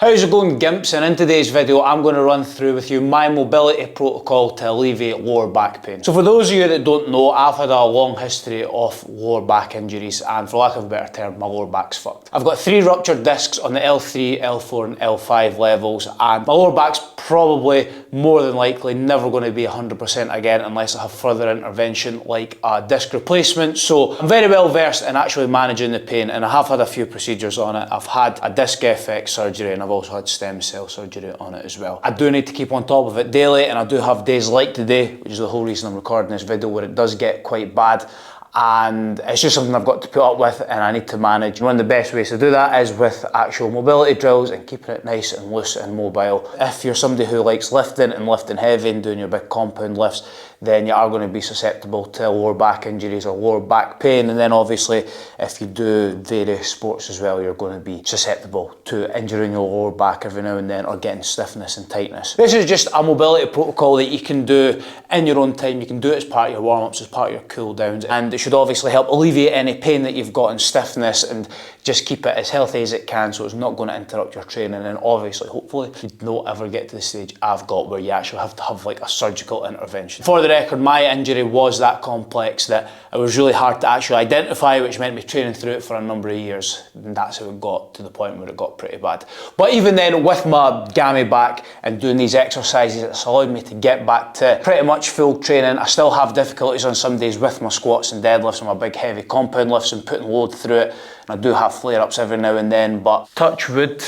How's it going, Gimps? And in today's video I'm going to run through with you my mobility protocol to alleviate lower back pain. So for those of you that don't know, I've had a long history of lower back injuries, and for lack of a better term, my lower back's fucked. I've got 3 ruptured discs on the L3, L4 and L5 levels, and my lower back's probably more than likely never going to be 100% again unless I have further intervention like a disc replacement. So I'm very well versed in actually managing the pain, and I have had a few procedures on it. I've had a disc FX surgery and I've also had stem cell surgery on it as well. I do need to keep on top of it daily, and I do have days like today, which is the whole reason I'm recording this video, where it does get quite bad. And it's just something I've got to put up with and I need to manage. One of the best ways to do that is with actual mobility drills and keeping it nice and loose and mobile. If you're somebody who likes lifting and lifting heavy and doing your big compound lifts, then you are going to be susceptible to lower back injuries or lower back pain. And then obviously if you do various sports as well, you're going to be susceptible to injuring your lower back every now and then or getting stiffness and tightness. This is just a mobility protocol that you can do in your own time. You can do it as part of your warm-ups, as part of your cool downs, and it should obviously help alleviate any pain that you've got and stiffness, and just keep it as healthy as it can so it's not going to interrupt your training. And obviously, hopefully, you don't ever get to the stage I've got where you actually have to have like a surgical intervention. For the record, my injury was that complex that it was really hard to actually identify, which meant me training through it for a number of years, and that's how it got to the point where it got pretty bad. But even then, with my gammy back and doing these exercises, it's allowed me to get back to pretty much full training. I still have difficulties on some days with my squats and deadlifts and my big heavy compound lifts and putting load through it. And I do have flare-ups every now and then, but touch wood,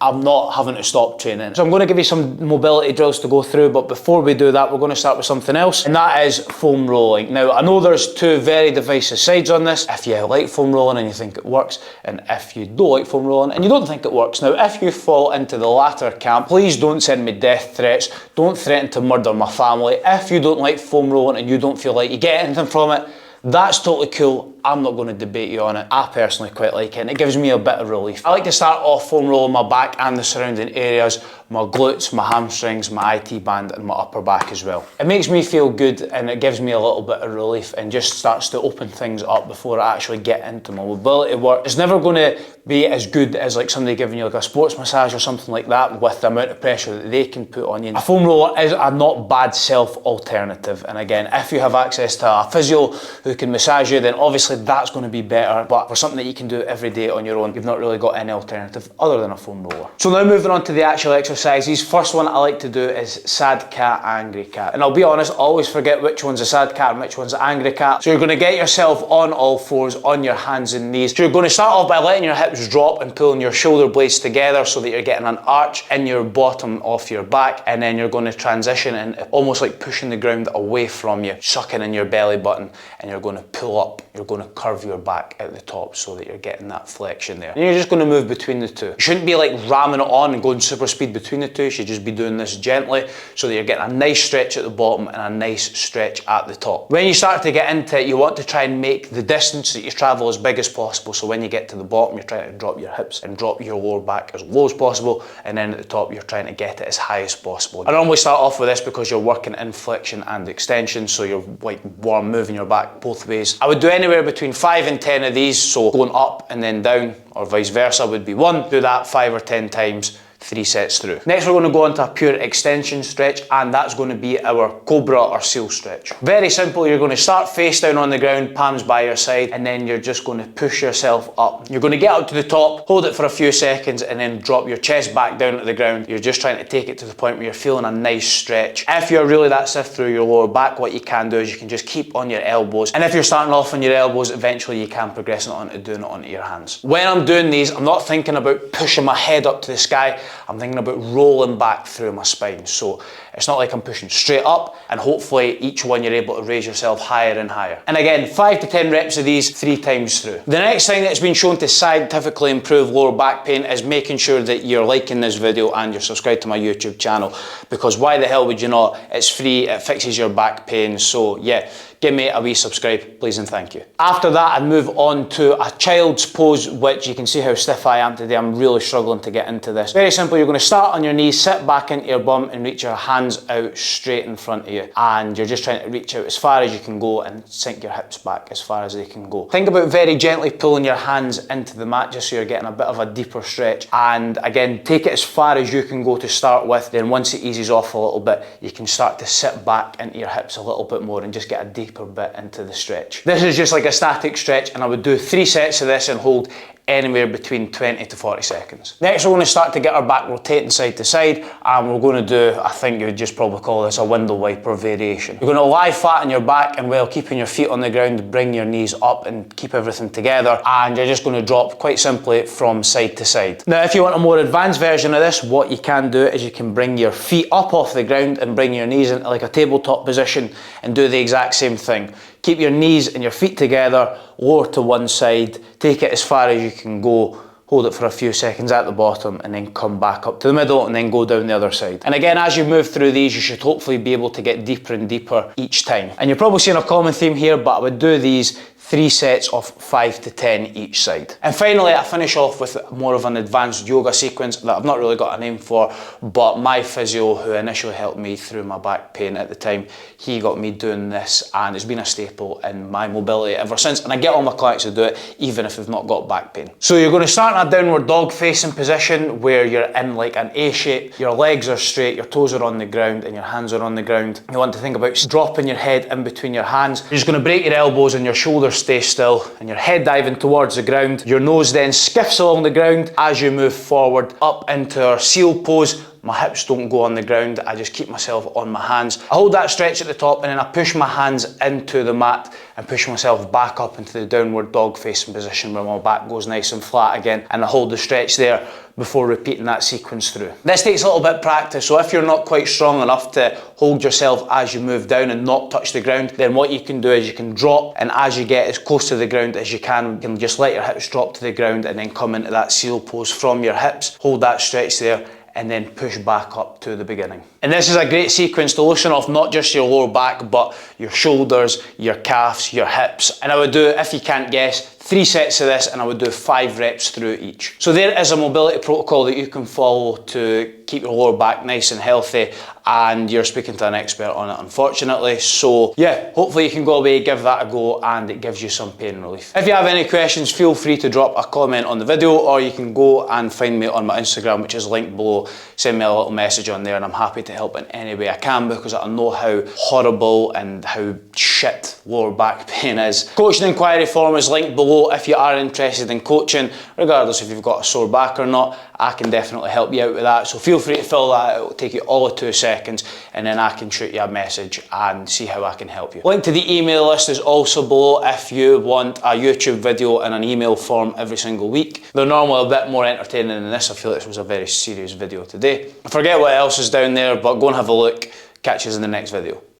I'm not having to stop training. So I'm going to give you some mobility drills to go through, but before we do that, we're going to start with something else, and that is foam rolling. Now, I know there's 2 very divisive sides on this. If you like foam rolling and you think it works, and if you don't like foam rolling and you don't think it works. Now, if you fall into the latter camp, please don't send me death threats. Don't threaten to murder my family. If you don't like foam rolling and you don't feel like you get anything from it, that's totally cool. I'm not going to debate you on it. I personally quite like it, and it gives me a bit of relief. I like to start off foam rolling my back and the surrounding areas, my glutes, my hamstrings, my IT band and my upper back as well. It makes me feel good and it gives me a little bit of relief and just starts to open things up before I actually get into my mobility work. It's never going to be as good as like somebody giving you like a sports massage or something like that with the amount of pressure that they can put on you. A foam roller is a not bad self alternative, and again, if you have access to a physio who can massage you, then obviously that's going to be better. But for something that you can do every day on your own, you've not really got any alternative other than a foam roller. So now moving on to the actual exercises. First one I like to do is sad cat, angry cat. And I'll be honest, I always forget which one's a sad cat and which one's an angry cat. So you're going to get yourself on all fours, on your hands and knees. So you're going to start off by letting your hips drop and pulling your shoulder blades together so that you're getting an arch in your bottom of your back, and then you're going to transition and almost like pushing the ground away from you, sucking in your belly button, and you're going to pull up. You're going to curve your back at the top so that you're getting that flexion there. And you're just going to move between the two. You shouldn't be like ramming it on and going super speed between the two. You should just be doing this gently so that you're getting a nice stretch at the bottom and a nice stretch at the top. When you start to get into it, you want to try and make the distance that you travel as big as possible. So when you get to the bottom, you're trying to drop your hips and drop your lower back as low as possible, and then at the top you're trying to get it as high as possible. I normally start off with this because you're working in flexion and extension, so you're like warm moving your back both ways. I would do anywhere between 5 and 10 of these, so going up and then down or vice versa would be 1. Do that 5 or 10 times, 3 sets through. Next we're going to go into a pure extension stretch, and that's going to be our Cobra or seal stretch. Very simple. You're going to start face down on the ground, palms by your side, and then you're just going to push yourself up. You're going to get up to the top, hold it for a few seconds, and then drop your chest back down to the ground. You're just trying to take it to the point where you're feeling a nice stretch. If you're really that stiff through your lower back, what you can do is you can just keep on your elbows, and if you're starting off on your elbows, eventually you can progress it on to doing it onto your hands. When I'm doing these, I'm not thinking about pushing my head up to the sky. I'm thinking about rolling back through my spine. So it's not like I'm pushing straight up, and hopefully each one you're able to raise yourself higher and higher. And again, 5 to 10 reps of these 3 times through. The next thing that's been shown to scientifically improve lower back pain is making sure that you're liking this video and you're subscribed to my YouTube channel, because why the hell would you not? It's free, it fixes your back pain. So yeah, give me a wee subscribe, please and thank you. After that, I'd move on to a child's pose, which you can see how stiff I am today. I'm really struggling to get into this. Very simple, you're going to start on your knees, sit back into your bum and reach your hands out straight in front of you. And you're just trying to reach out as far as you can go and sink your hips back as far as they can go. Think about very gently pulling your hands into the mat just so you're getting a bit of a deeper stretch. And again, take it as far as you can go to start with. Then once it eases off a little bit, you can start to sit back into your hips a little bit more and just get a deeper bit into the stretch. This is just like a static stretch, and I would do 3 sets of this and hold anywhere between 20 to 40 seconds. Next, we're going to start to get our back rotating side to side, and we're going to do, I think you would just probably call this a window wiper variation. You're going to lie flat on your back, and while keeping your feet on the ground, bring your knees up and keep everything together, and you're just going to drop quite simply from side to side. Now, if you want a more advanced version of this, what you can do is you can bring your feet up off the ground and bring your knees into like a tabletop position and do the exact same thing. Keep your knees and your feet together, lower to one side, take it as far as you can go, hold it for a few seconds at the bottom, and then come back up to the middle and then go down the other side. And again, as you move through these, you should hopefully be able to get deeper and deeper each time. And you're probably seeing a common theme here, but I would do these 3 sets of 5 to 10 each side. And finally, I finish off with more of an advanced yoga sequence that I've not really got a name for, but my physio, who initially helped me through my back pain at the time, he got me doing this, and it's been a staple in my mobility ever since. And I get all my clients to do it, even if they've not got back pain. So you're going to start in a downward dog facing position where you're in like an A shape, your legs are straight, your toes are on the ground, and your hands are on the ground. You want to think about dropping your head in between your hands. You're just going to break your elbows and your shoulders stay still, and your head diving towards the ground. Your nose then skiffs along the ground as you move forward up into our seal pose. My hips don't go on the ground, I just keep myself on my hands. I hold that stretch at the top, and then I push my hands into the mat and push myself back up into the downward dog facing position where my back goes nice and flat again, and I hold the stretch there before repeating that sequence through. This takes a little bit of practice, so if you're not quite strong enough to hold yourself as you move down and not touch the ground, then what you can do is you can drop, and as you get as close to the ground as you can just let your hips drop to the ground and then come into that seal pose from your hips. Hold that stretch there, and then push back up to the beginning. And this is a great sequence to loosen off not just your lower back, but your shoulders, your calves, your hips. And I would do, if you can't guess, 3 sets of this, and I would do 5 reps through each. So there is a mobility protocol that you can follow to keep your lower back nice and healthy, and you're speaking to an expert on it, unfortunately. So yeah, hopefully you can go away, give that a go, and it gives you some pain relief. If you have any questions, feel free to drop a comment on the video, or you can go and find me on my Instagram, which is linked below. Send me a little message on there, and I'm happy to help in any way I can, because I know how horrible and how shit lower back pain is. Coaching inquiry form is linked below if you are interested in coaching, regardless if you've got a sore back or not. I can definitely help you out with that, so feel free to fill that out. It'll take you all of 2 seconds, and then I can shoot you a message and see how I can help you. Link to the email list is also below if you want a YouTube video in an email form every single week. They're normally a bit more entertaining than this. I feel like this was a very serious video today. I forget what else is down there, but go and have a look. Catch you in the next video.